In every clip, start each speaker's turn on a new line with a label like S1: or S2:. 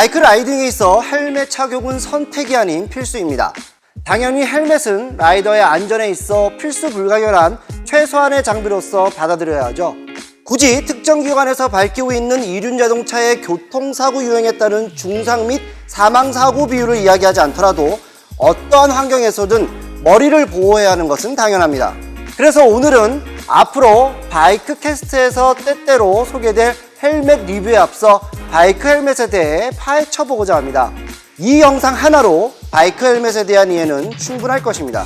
S1: 바이크 라이딩에 있어 헬멧 착용은 선택이 아닌 필수입니다. 당연히 헬멧은 라이더의 안전에 있어 필수 불가결한 최소한의 장비로서 받아들여야 하죠. 굳이 특정 기관에서 밝히고 있는 이륜 자동차의 교통사고 유형에 따른 중상 및 사망사고 비율을 이야기하지 않더라도 어떠한 환경에서든 머리를 보호해야 하는 것은 당연합니다. 그래서 오늘은 앞으로 바이크 캐스트에서 때때로 소개될 헬멧 리뷰에 앞서 바이크 헬멧에 대해 파헤쳐보고자 합니다. 이 영상 하나로 바이크 헬멧에 대한 이해는 충분할 것입니다.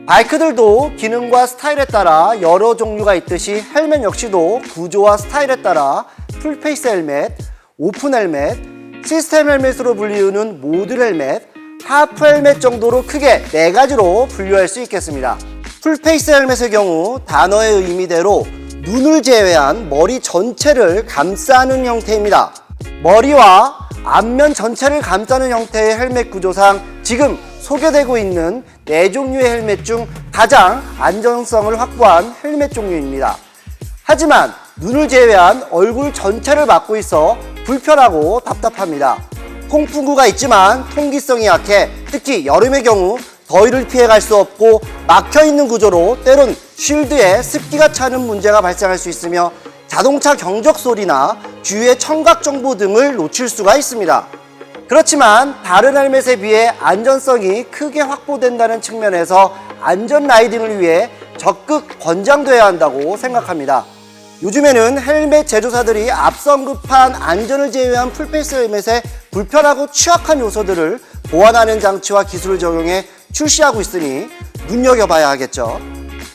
S1: 바이크들도 기능과 스타일에 따라 여러 종류가 있듯이 헬멧 역시도 구조와 스타일에 따라 풀페이스 헬멧, 오픈 헬멧, 시스템 헬멧으로 불리우는 모듈 헬멧, 하프 헬멧 정도로 크게 4가지로 분류할 수 있겠습니다. 풀페이스 헬멧의 경우 단어의 의미대로 눈을 제외한 머리 전체를 감싸는 형태입니다. 머리와 앞면 전체를 감싸는 형태의 헬멧 구조상 지금 소개되고 있는 4종류의 헬멧 중 가장 안전성을 확보한 헬멧 종류입니다. 하지만 눈을 제외한 얼굴 전체를 막고 있어 불편하고 답답합니다. 통풍구가 있지만 통기성이 약해 특히 여름의 경우 더위를 피해갈 수 없고 막혀있는 구조로 때론 쉴드에 습기가 차는 문제가 발생할 수 있으며 자동차 경적 소리나 주위의 청각 정보 등을 놓칠 수가 있습니다. 그렇지만 다른 헬멧에 비해 안전성이 크게 확보된다는 측면에서 안전 라이딩을 위해 적극 권장돼야 한다고 생각합니다. 요즘에는 헬멧 제조사들이 앞서 언급한 안전을 제외한 풀페이스 헬멧의 불편하고 취약한 요소들을 보완하는 장치와 기술을 적용해 출시하고 있으니 눈여겨봐야 하겠죠.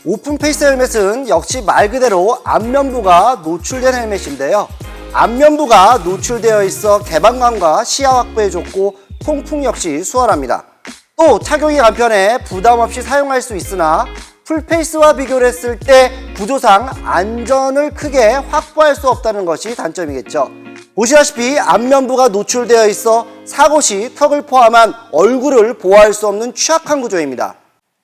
S1: 오픈 페이스 헬멧은 역시 말 그대로 앞면부가 노출된 헬멧인데요. 앞면부가 노출되어 있어 개방감과 시야 확보에 좋고 통풍 역시 수월합니다. 또 착용이 간편해 부담 없이 사용할 수 있으나 풀페이스와 비교를 했을 때 구조상 안전을 크게 확보할 수 없다는 것이 단점이겠죠. 보시다시피 앞면부가 노출되어 있어 사고 시 턱을 포함한 얼굴을 보호할 수 없는 취약한 구조입니다.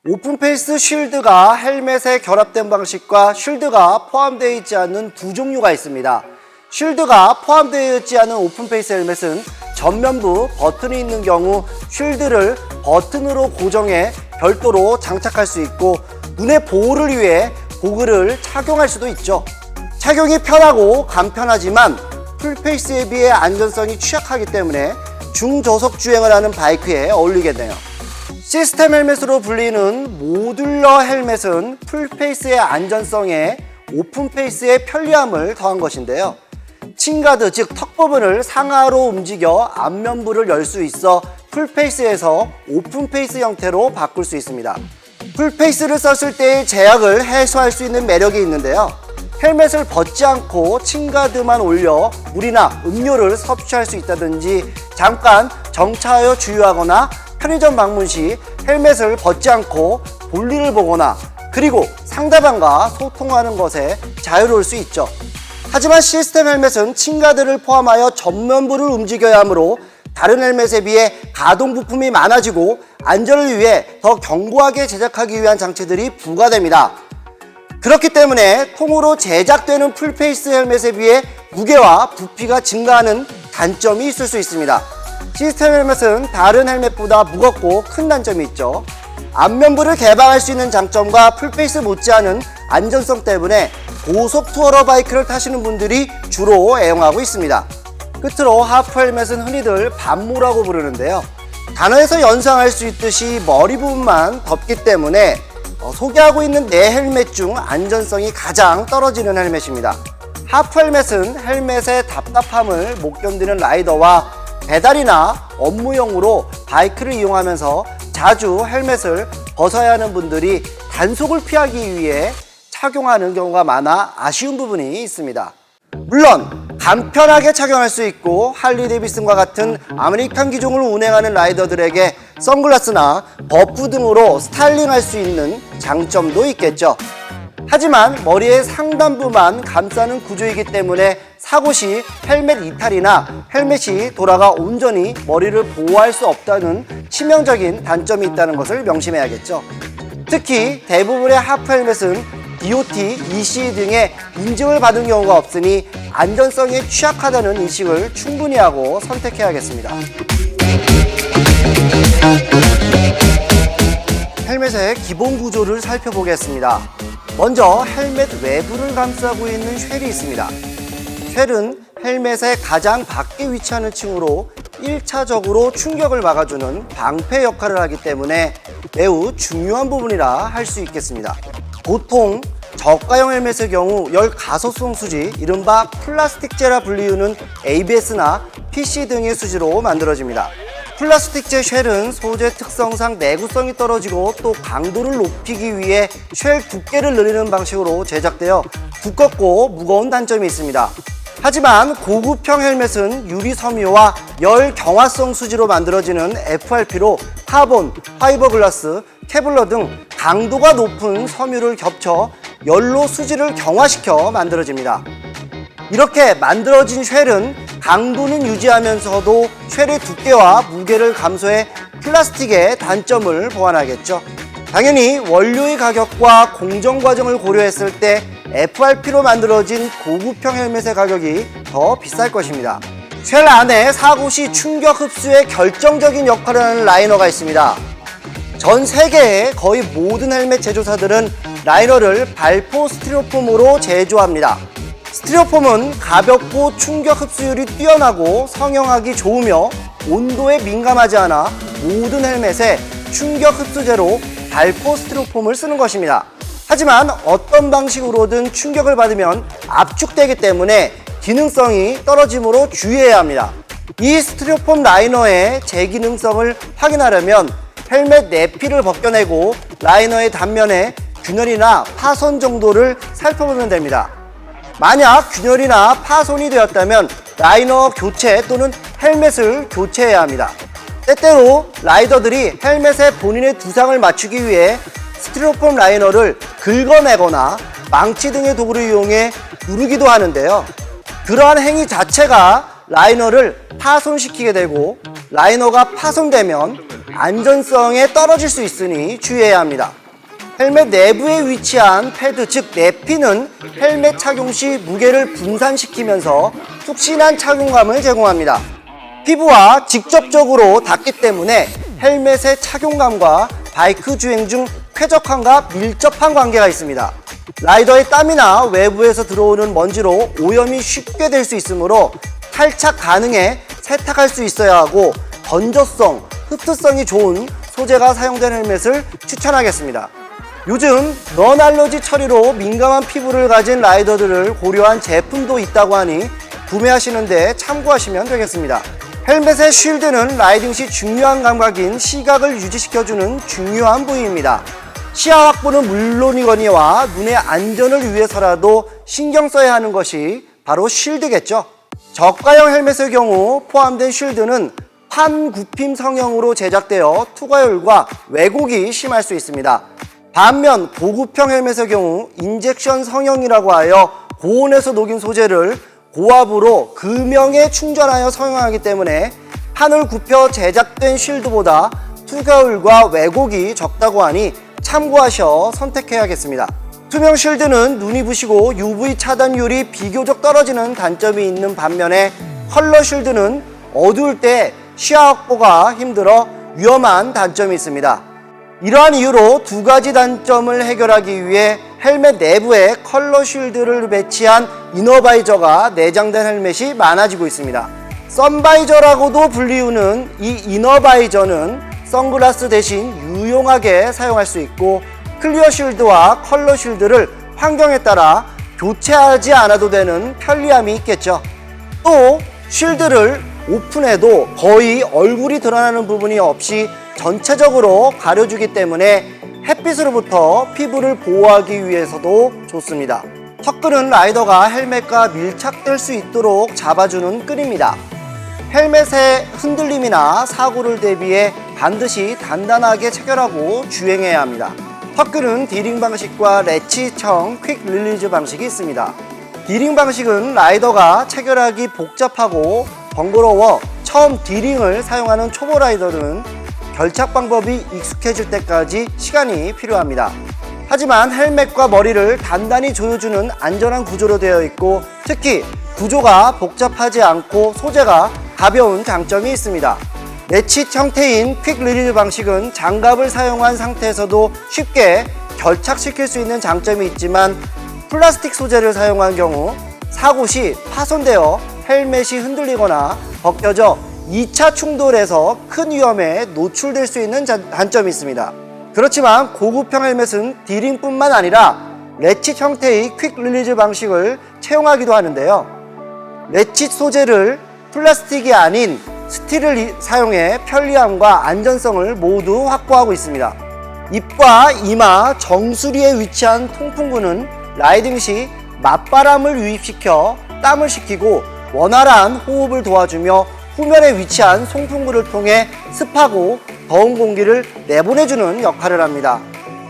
S1: 오픈페이스 쉴드가 헬멧에 결합된 방식과 쉴드가 포함되어 있지 않는 두 종류가 있습니다. 쉴드가 포함되어 있지 않은 오픈페이스 헬멧은 전면부 버튼이 있는 경우 쉴드를 버튼으로 고정해 별도로 장착할 수 있고 눈의 보호를 위해 고글을 착용할 수도 있죠. 착용이 편하고 간편하지만 풀페이스에 비해 안전성이 취약하기 때문에 중저속 주행을 하는 바이크에 어울리겠네요. 시스템 헬멧으로 불리는 모듈러 헬멧은 풀페이스의 안전성에 오픈페이스의 편리함을 더한 것인데요. 칭가드 즉 턱 부분을 상하로 움직여 앞면부를 열 수 있어 풀페이스에서 오픈페이스 형태로 바꿀 수 있습니다. 풀페이스를 썼을 때의 제약을 해소할 수 있는 매력이 있는데요. 헬멧을 벗지 않고 칭가드만 올려 물이나 음료를 섭취할 수 있다든지 잠깐 정차하여 주유하거나 편의점 방문 시 헬멧을 벗지 않고 볼일을 보거나 그리고 상대방과 소통하는 것에 자유로울 수 있죠. 하지만 시스템 헬멧은 칭가드를 포함하여 전면부를 움직여야 하므로 다른 헬멧에 비해 가동 부품이 많아지고 안전을 위해 더 견고하게 제작하기 위한 장치들이 부과됩니다. 그렇기 때문에 통으로 제작되는 풀페이스 헬멧에 비해 무게와 부피가 증가하는 단점이 있을 수 있습니다. 시스템 헬멧은 다른 헬멧보다 무겁고 큰 단점이 있죠. 앞면부를 개방할 수 있는 장점과 풀페이스 못지않은 안전성 때문에 고속 투어러 바이크를 타시는 분들이 주로 애용하고 있습니다. 끝으로 하프 헬멧은 흔히들 반모라고 부르는데요. 단어에서 연상할 수 있듯이 머리 부분만 덮기 때문에 소개하고 있는 4헬멧 중 안전성이 가장 떨어지는 헬멧입니다. 하프 헬멧은 헬멧의 답답함을 못 견디는 라이더와 배달이나 업무용으로 바이크를 이용하면서 자주 헬멧을 벗어야 하는 분들이 단속을 피하기 위해 착용하는 경우가 많아 아쉬운 부분이 있습니다. 물론 간편하게 착용할 수 있고 할리 데이비슨과 같은 아메리칸 기종을 운행하는 라이더들에게 선글라스나 버프 등으로 스타일링할 수 있는 장점도 있겠죠. 하지만 머리의 상단부만 감싸는 구조이기 때문에 사고 시 헬멧 이탈이나 헬멧이 돌아가 온전히 머리를 보호할 수 없다는 치명적인 단점이 있다는 것을 명심해야겠죠. 특히 대부분의 하프 헬멧은 DOT, ECE 등의 인증을 받은 경우가 없으니 안전성에 취약하다는 인식을 충분히 하고 선택해야겠습니다. 헬멧의 기본 구조를 살펴보겠습니다. 먼저 헬멧 외부를 감싸고 있는 쉘이 있습니다. 쉘은 헬멧의 가장 밖에 위치하는 층으로 1차적으로 충격을 막아주는 방패 역할을 하기 때문에 매우 중요한 부분이라 할 수 있겠습니다. 보통 저가형 헬멧의 경우 열 가소성 수지, 이른바 플라스틱제라 불리우는 ABS나 PC 등의 수지로 만들어집니다. 플라스틱제 쉘은 소재 특성상 내구성이 떨어지고 또 강도를 높이기 위해 쉘 두께를 늘리는 방식으로 제작되어 두껍고 무거운 단점이 있습니다. 하지만 고급형 헬멧은 유리 섬유와 열 경화성 수지로 만들어지는 FRP로 카본, 파이버글라스, 케블러 등 강도가 높은 섬유를 겹쳐 열로 수지를 경화시켜 만들어집니다. 이렇게 만들어진 쉘은 강도는 유지하면서도 쉘의 두께와 무게를 감소해 플라스틱의 단점을 보완하겠죠. 당연히 원료의 가격과 공정 과정을 고려했을 때 FRP로 만들어진 고급형 헬멧의 가격이 더 비쌀 것입니다. 쉘 안에 사고 시 충격 흡수에 결정적인 역할을 하는 라이너가 있습니다. 전 세계의 거의 모든 헬멧 제조사들은 라이너를 발포 스티로폼으로 제조합니다. 스티로폼은 가볍고 충격 흡수율이 뛰어나고 성형하기 좋으며 온도에 민감하지 않아 모든 헬멧에 충격 흡수제로 발포 스티로폼을 쓰는 것입니다. 하지만 어떤 방식으로든 충격을 받으면 압축되기 때문에 기능성이 떨어지므로 주의해야 합니다. 이 스티로폼 라이너의 제기능성을 확인하려면 헬멧 내피를 벗겨내고 라이너의 단면에 균열이나 파손 정도를 살펴보면 됩니다. 만약 균열이나 파손이 되었다면 라이너 교체 또는 헬멧을 교체해야 합니다. 때때로 라이더들이 헬멧에 본인의 두상을 맞추기 위해 스티로폼 라이너를 긁어내거나 망치 등의 도구를 이용해 누르기도 하는데요. 그러한 행위 자체가 라이너를 파손시키게 되고 라이너가 파손되면 안전성에 떨어질 수 있으니 주의해야 합니다. 헬멧 내부에 위치한 패드, 즉 내피는 헬멧 착용 시 무게를 분산시키면서 푹신한 착용감을 제공합니다. 피부와 직접적으로 닿기 때문에 헬멧의 착용감과 바이크 주행 중 쾌적함과 밀접한 관계가 있습니다. 라이더의 땀이나 외부에서 들어오는 먼지로 오염이 쉽게 될 수 있으므로 탈착 가능해 세탁할 수 있어야 하고 건조성, 흡수성이 좋은 소재가 사용된 헬멧을 추천하겠습니다. 요즘 넌알러지 처리로 민감한 피부를 가진 라이더들을 고려한 제품도 있다고 하니 구매하시는데 참고하시면 되겠습니다. 헬멧의 쉴드는 라이딩 시 중요한 감각인 시각을 유지시켜주는 중요한 부위입니다. 시야 확보는 물론이거니와 눈의 안전을 위해서라도 신경 써야 하는 것이 바로 쉴드겠죠. 저가형 헬멧의 경우 포함된 쉴드는 판굽힘 성형으로 제작되어 투과율과 왜곡이 심할 수 있습니다. 반면 고급형 헬멧의 경우 인젝션 성형이라고 하여 고온에서 녹인 소재를 고압으로 금형에 충전하여 성형하기 때문에 판을 굽혀 제작된 쉴드보다 투과율과 왜곡이 적다고 하니 참고하셔 선택해야겠습니다. 투명 쉴드는 눈이 부시고 UV 차단율이 비교적 떨어지는 단점이 있는 반면에 컬러 쉴드는 어두울 때 시야 확보가 힘들어 위험한 단점이 있습니다. 이러한 이유로 두 가지 단점을 해결하기 위해 헬멧 내부에 컬러 쉴드를 배치한 이너바이저가 내장된 헬멧이 많아지고 있습니다. 선바이저라고도 불리우는 이 이너바이저는 선글라스 대신 유용하게 사용할 수 있고 클리어 쉴드와 컬러 쉴드를 환경에 따라 교체하지 않아도 되는 편리함이 있겠죠. 또 쉴드를 오픈해도 거의 얼굴이 드러나는 부분이 없이 전체적으로 가려주기 때문에 햇빛으로부터 피부를 보호하기 위해서도 좋습니다. 턱끈은 라이더가 헬멧과 밀착될 수 있도록 잡아주는 끈입니다. 헬멧의 흔들림이나 사고를 대비해 반드시 단단하게 체결하고 주행해야 합니다. 턱끈은 디링 방식과 레치청 퀵 릴리즈 방식이 있습니다. 디링 방식은 라이더가 체결하기 복잡하고 번거로워 처음 디링을 사용하는 초보 라이더는 결착 방법이 익숙해질 때까지 시간이 필요합니다. 하지만 헬멧과 머리를 단단히 조여주는 안전한 구조로 되어 있고, 특히 구조가 복잡하지 않고 소재가 가벼운 장점이 있습니다. 레칫 형태인 퀵 리리즈 방식은 장갑을 사용한 상태에서도 쉽게 결착시킬 수 있는 장점이 있지만, 플라스틱 소재를 사용한 경우 사고 시 파손되어 헬멧이 흔들리거나 벗겨져 2차 충돌에서 큰 위험에 노출될 수 있는 단점이 있습니다. 그렇지만 고급형 헬멧은 디링뿐만 아니라 레칫 형태의 퀵 릴리즈 방식을 채용하기도 하는데요. 레칫 소재를 플라스틱이 아닌 스틸을 사용해 편리함과 안전성을 모두 확보하고 있습니다. 입과 이마 정수리에 위치한 통풍구는 라이딩 시 맞바람을 유입시켜 땀을 식히고 원활한 호흡을 도와주며, 후면에 위치한 송풍구를 통해 습하고 더운 공기를 내보내주는 역할을 합니다.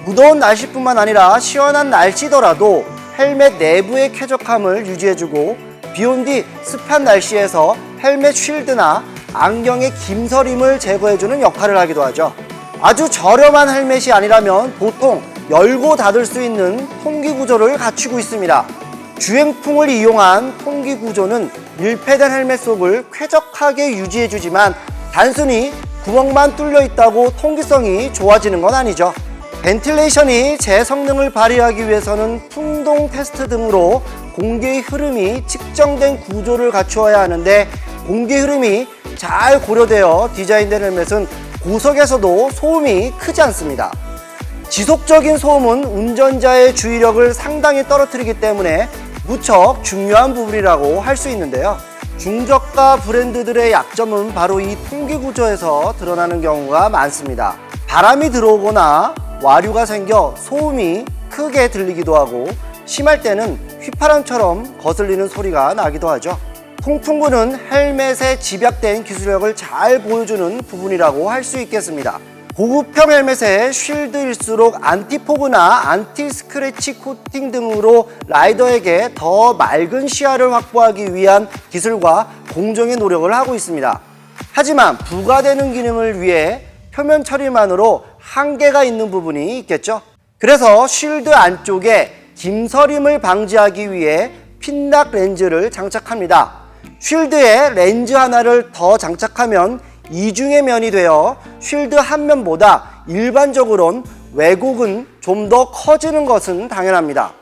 S1: 무더운 날씨뿐만 아니라 시원한 날씨더라도 헬멧 내부의 쾌적함을 유지해주고, 비온 뒤 습한 날씨에서 헬멧 쉴드나 안경의 김서림을 제거해주는 역할을 하기도 하죠. 아주 저렴한 헬멧이 아니라면 보통 열고 닫을 수 있는 통기 구조를 갖추고 있습니다. 주행풍을 이용한 통기 구조는 밀폐된 헬멧 속을 쾌적하게 유지해주지만, 단순히 구멍만 뚫려 있다고 통기성이 좋아지는 건 아니죠. 벤틸레이션이 제 성능을 발휘하기 위해서는 풍동 테스트 등으로 공기의 흐름이 측정된 구조를 갖추어야 하는데, 공기 흐름이 잘 고려되어 디자인된 헬멧은 고속에서도 소음이 크지 않습니다. 지속적인 소음은 운전자의 주의력을 상당히 떨어뜨리기 때문에 무척 중요한 부분이라고 할 수 있는데요. 중저가 브랜드들의 약점은 바로 이 통기 구조에서 드러나는 경우가 많습니다. 바람이 들어오거나 와류가 생겨 소음이 크게 들리기도 하고, 심할 때는 휘파람처럼 거슬리는 소리가 나기도 하죠. 통풍구는 헬멧에 집약된 기술력을 잘 보여주는 부분이라고 할 수 있겠습니다. 고급형 헬멧의 쉴드일수록 안티포그나 안티스크래치 코팅 등으로 라이더에게 더 맑은 시야를 확보하기 위한 기술과 공정의 노력을 하고 있습니다. 하지만 부가되는 기능을 위해 표면 처리만으로 한계가 있는 부분이 있겠죠. 그래서 쉴드 안쪽에 김서림을 방지하기 위해 핀락 렌즈를 장착합니다. 쉴드에 렌즈 하나를 더 장착하면 이중의 면이 되어 쉴드 한 면보다 일반적으로는 왜곡은 좀 더 커지는 것은 당연합니다.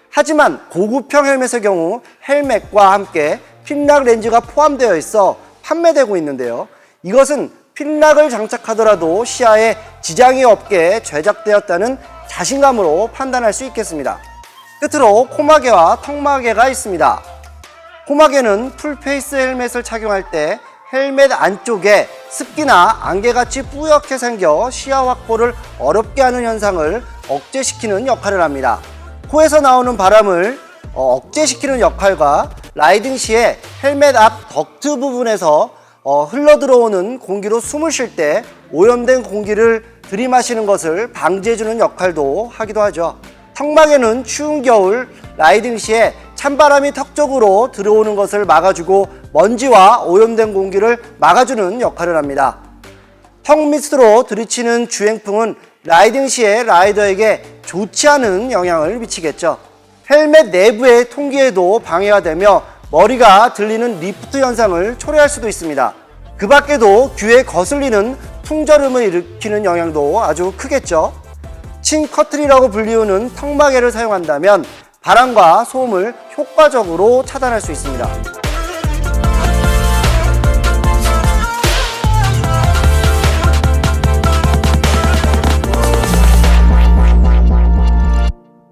S1: 하지만 고급형 헬멧의 경우 헬멧과 함께 핀락 렌즈가 포함되어 있어 판매되고 있는데요. 이것은 핀락을 장착하더라도 시야에 지장이 없게 제작되었다는 자신감으로 판단할 수 있겠습니다. 끝으로 코마개와 턱마개가 있습니다. 코마개는 풀페이스 헬멧을 착용할 때 헬멧 안쪽에 습기나 안개같이 뿌옇게 생겨 시야 확보를 어렵게 하는 현상을 억제시키는 역할을 합니다. 코에서 나오는 바람을 억제시키는 역할과 라이딩 시에 헬멧 앞 덕트 부분에서 흘러들어오는 공기로 숨을 쉴 때 오염된 공기를 들이마시는 것을 방지해주는 역할도 하기도 하죠. 턱마개는 추운 겨울 라이딩 시에 찬바람이 턱 쪽으로 들어오는 것을 막아주고 먼지와 오염된 공기를 막아주는 역할을 합니다. 턱 밑으로 들이치는 주행풍은 라이딩 시에 라이더에게 좋지 않은 영향을 미치겠죠. 헬멧 내부의 통기에도 방해가 되며 머리가 들리는 리프트 현상을 초래할 수도 있습니다. 그 밖에도 귀에 거슬리는 풍절음을 일으키는 영향도 아주 크겠죠. 칭커트리라고 불리우는 턱마개를 사용한다면 바람과 소음을 효과적으로 차단할 수 있습니다.